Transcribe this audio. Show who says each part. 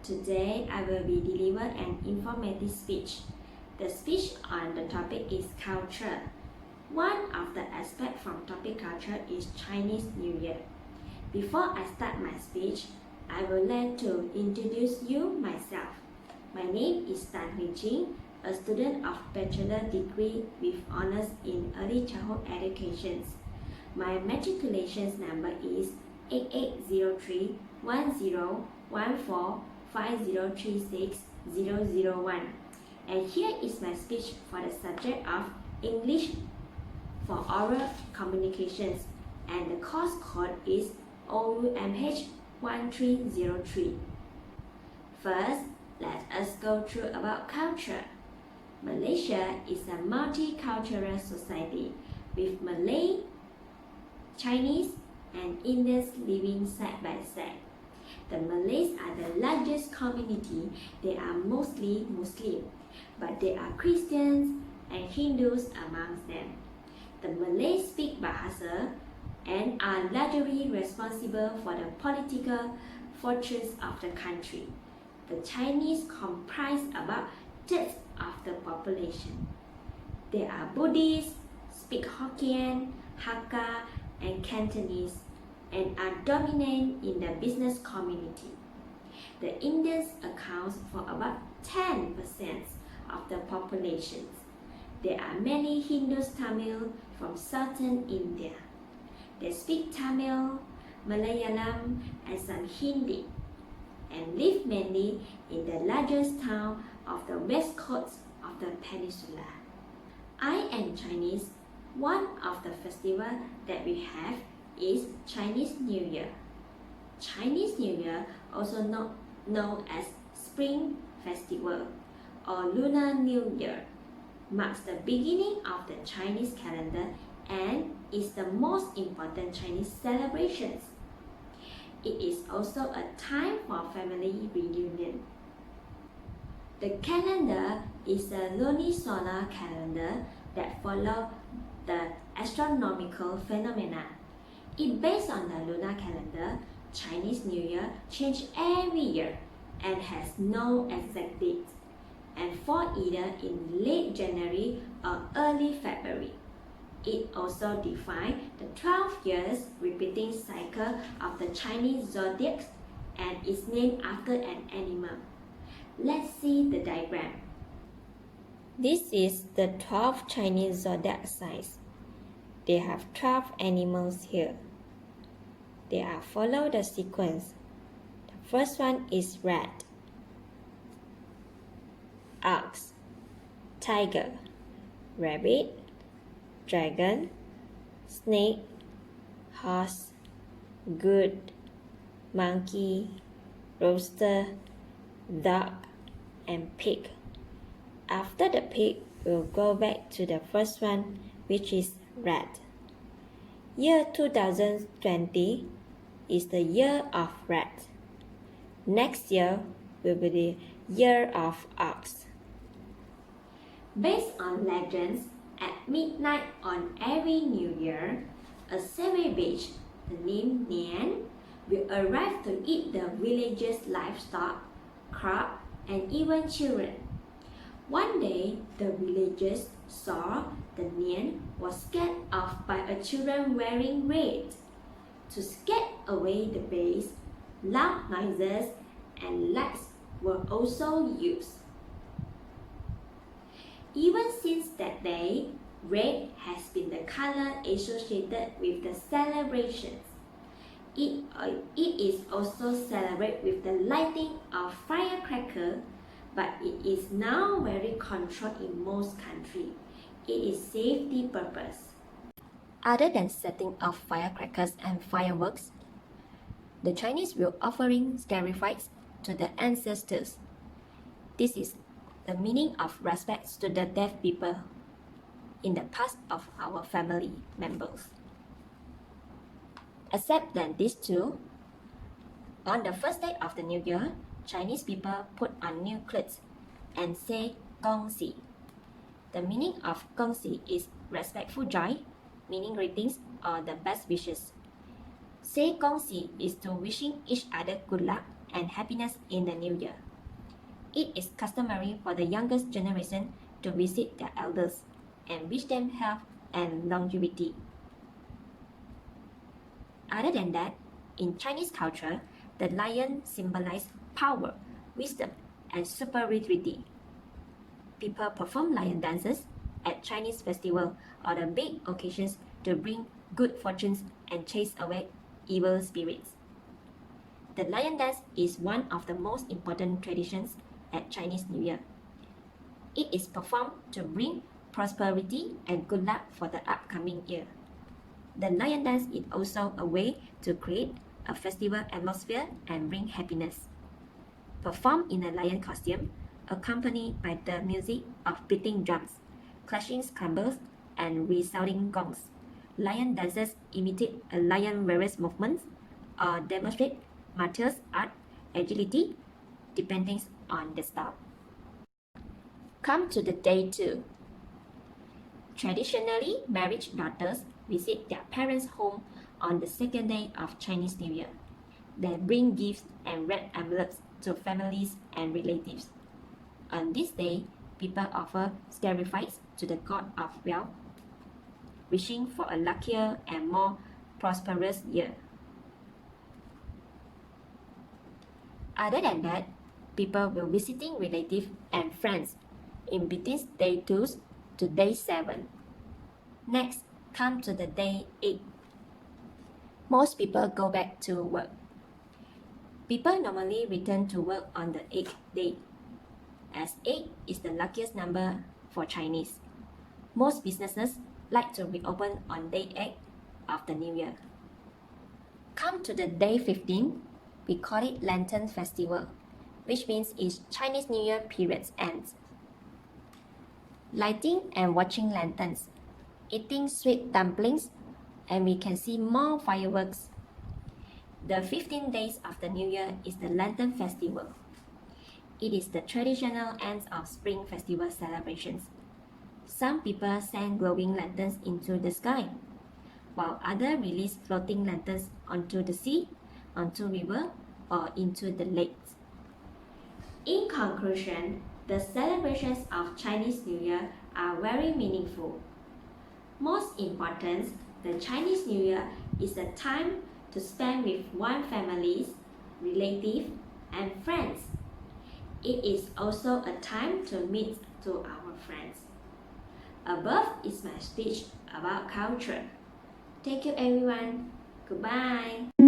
Speaker 1: Today, I will be deliver an informative speech. The speech on the topic is culture. One of the aspects from topic culture is Chinese New Year. Before I start my speech, I would like to introduce you myself. My name is Tan Hui Jing, a student of bachelor degree with honors in early childhood education. My matriculation number is 8803 10145036 and here is my speech for the subject of English for oral communications and the course code is OUMH1303. First, let us go through about culture. Malaysia is a multicultural society with Malay, Chinese, and Indians living side by side. The Malays are the largest community. They are mostly Muslim, but there are Christians and Hindus amongst them. The Malays speak Bahasa and are largely responsible for the political fortunes of the country. The Chinese comprise about third of the population. They are Buddhists, speak Hokkien, Hakka, and Cantonese, and are dominant in the business community. The Indians account for about 10% of the population. There are many Hindus Tamil from southern India. They speak Tamil, Malayalam, and some Hindi, and live mainly in the largest town of the west coast of the peninsula. I am Chinese. One of the festivals that we have is Chinese New Year. Chinese New Year, also known as Spring Festival or Lunar New Year, marks the beginning of the Chinese calendar and is the most important Chinese celebrations. It is also a time for family reunion. The calendar is a lunisolar calendar that follows the astronomical phenomena. It based on the lunar calendar. Chinese New Year changes every year and has no exact date, and fall either in late January or early February. It also defines the 12 years repeating cycle of the Chinese zodiac and is named after an animal. Let's see the diagram. This is the 12 Chinese zodiac signs. They have 12 animals here. They are follow the sequence. The first one is rat, ox, tiger, rabbit, dragon, snake, horse, goat, monkey, rooster, dog, and pig. After the pig, we'll go back to the first one, which is rat. Year 2020 is the year of rat. Next year will be the year of ox. Based on legends, at midnight on every New Year, a savage, the name Nian, will arrive to eat the villagers' livestock, crop, and even children. One day, the villagers saw the Nian was scared off by a children wearing red. To scare away the beast, loud noises and lights were also used. Even since that day, red has been the color associated with the celebrations. It is also celebrated with the lighting of firecracker, but it is now very controlled in most countries. It is safety purpose. Other than setting off firecrackers and fireworks, the Chinese will offering sacrifice to the ancestors. This is the meaning of respect to the dead people in the past of our family members. Except that these two, on the first day of the new year, Chinese people put on new clothes and say Gong Xi. The meaning of Gong Xi is respectful joy, meaning greetings or the best wishes. Say Gong Xi is to wishing each other good luck and happiness in the new year. It is customary for the youngest generation to visit their elders and wish them health and longevity. Other than that, in Chinese culture, the lion symbolizes power, wisdom, and superiority. People perform lion dances at Chinese festivals or the big occasions to bring good fortunes and chase away evil spirits. The lion dance is one of the most important traditions at Chinese New Year. It is performed to bring prosperity and good luck for the upcoming year. The lion dance is also a way to create a festival atmosphere and bring happiness. Performed in a lion costume, accompanied by the music of beating drums, clashing cymbals, and resounding gongs, lion dancers imitate a lion various movements or demonstrate martial art agility depending on the style. Come to the day 2. Traditionally, married daughters visit their parents' home on the second day of Chinese New Year. They bring gifts and red envelopes to families and relatives. On this day, people offer sacrifice to the god of wealth, wishing for a luckier and more prosperous year. Other than that, people will visiting relatives and friends in between day 2 to day 7. Next, come to the day 8. Most people go back to work. People normally return to work on the 8th day, as 8 is the luckiest number for Chinese. Most businesses like to reopen on day 8 of the new year. Come to the day 15, we call it Lantern Festival, which means it's Chinese New Year period's ends. Lighting and watching lanterns, eating sweet dumplings, and we can see more fireworks. The 15 days of the New Year is the Lantern Festival. It is the traditional end of spring festival celebrations. Some people send glowing lanterns into the sky, while others release floating lanterns onto the sea, onto river, or into the lakes. In conclusion, the celebrations of Chinese New Year are very meaningful. Most important, the Chinese New Year is a time to spend with one's families, relatives, and friends. It is also a time to meet to our friends. Above is my speech about culture. Thank you everyone. Goodbye.